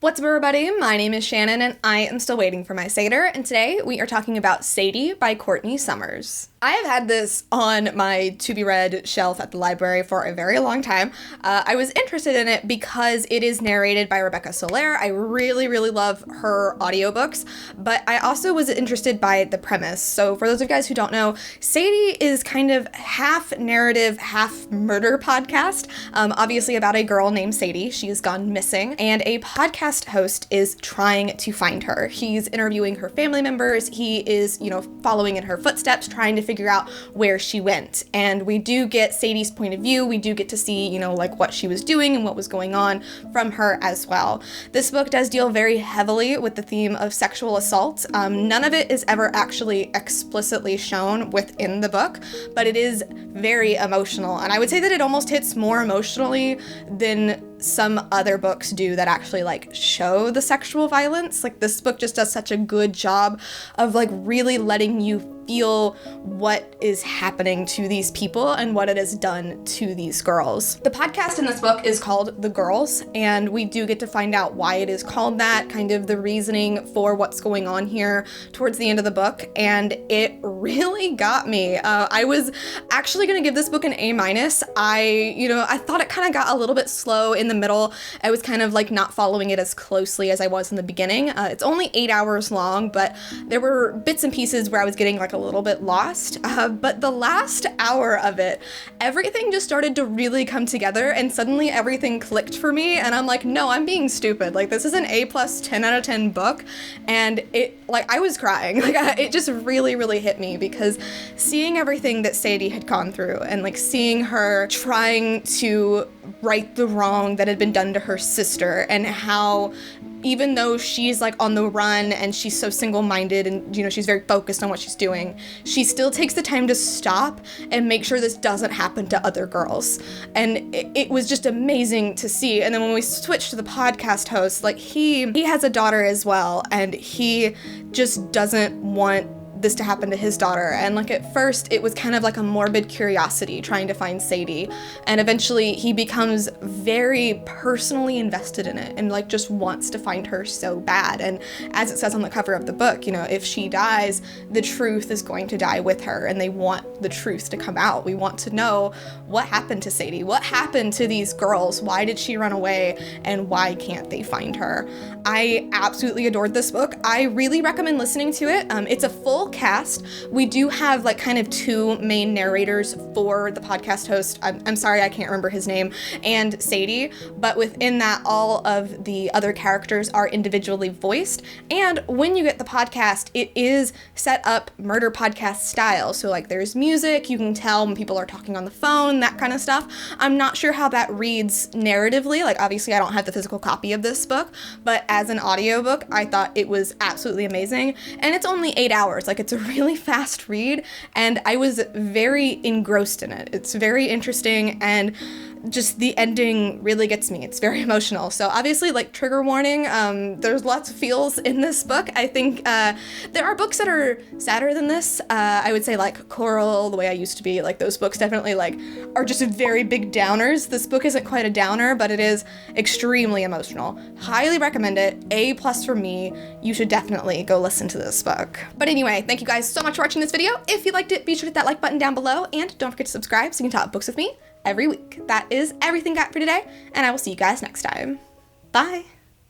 What's up, everybody? My name is Shannon, and I am still waiting for my Satyr, and today we are talking about Sadie by Courtney Summers. I have had this on my to-be-read shelf at the library for a very long time. I was interested in it because it is narrated by Rebecca Soler. I really love her audiobooks, but I also was interested by the premise. So for those of you guys who don't know, Sadie is kind of half narrative, half murder podcast, obviously about a girl named Sadie. She has gone missing, and a podcast host is trying to find her. He's interviewing her family members. He is, following in her footsteps, trying to figure out where she went. And we do get Sadie's point of view. We do get to see, what she was doing and what was going on from her as well. This book does deal very heavily with the theme of sexual assault. None of it is ever actually explicitly shown within the book, but it is very emotional. And I would say that it almost hits more emotionally than some other books do that actually show the sexual violence. This book just does such a good job of really letting you feel what is happening to these people and what it has done to these girls. The podcast in this book is called The Girls, and we do get to find out why it is called that, kind of the reasoning for what's going on here towards the end of the book, and it really got me. I was actually going to give this book an A-. I thought it kind of got a little bit slow in the middle. I was kind of not following it as closely as I was in the beginning. It's only 8 hours long, but there were bits and pieces where I was getting a little bit lost. But the last hour of it, everything just started to really come together, and suddenly everything clicked for me, and I'm like, no, I'm being stupid. This is an A+ 10 out of 10 book, and it, I was crying. It just really hit me, because seeing everything that Sadie had gone through, and seeing her trying to right the wrong that had been done to her sister, and how even though she's on the run and she's so single-minded and she's very focused on what she's doing, she still takes the time to stop and make sure this doesn't happen to other girls. And it was just amazing to see. And then when we switched to the podcast host, he has a daughter as well, and he just doesn't want this to happen to his daughter. And at first it was kind of a morbid curiosity trying to find Sadie, and eventually he becomes very personally invested in it and just wants to find her so bad. And as it says on the cover of the book, if she dies, the truth is going to die with her, and they want the truth to come out. We want to know what happened to Sadie, what happened to these girls, why did she run away, and why can't they find her? I absolutely adored this book. I really recommend listening to it. It's a full cast. We do have kind of two main narrators for the podcast host. I'm sorry, I can't remember his name, and Sadie, but within that, all of the other characters are individually voiced. And when you get the podcast, it is set up murder podcast style. So there's music, you can tell when people are talking on the phone, that kind of stuff. I'm not sure how that reads narratively. Obviously I don't have the physical copy of this book, but as an audiobook, I thought it was absolutely amazing. And it's only 8 hours. It's a really fast read, and I was very engrossed in it. It's very interesting, and just the ending really gets me. It's very emotional. So obviously, trigger warning, there's lots of feels in this book. I think there are books that are sadder than this. I would say Coral, The Way I Used to Be, those books definitely are just very big downers. This book isn't quite a downer, but it is extremely emotional. Highly recommend it. A+ for me. You should definitely go listen to this book. But anyway, thank you guys so much for watching this video. If you liked it, be sure to hit that like button down below, and don't forget to subscribe so you can talk books with me every week. That is everything got for today, and I will see you guys next time. Bye!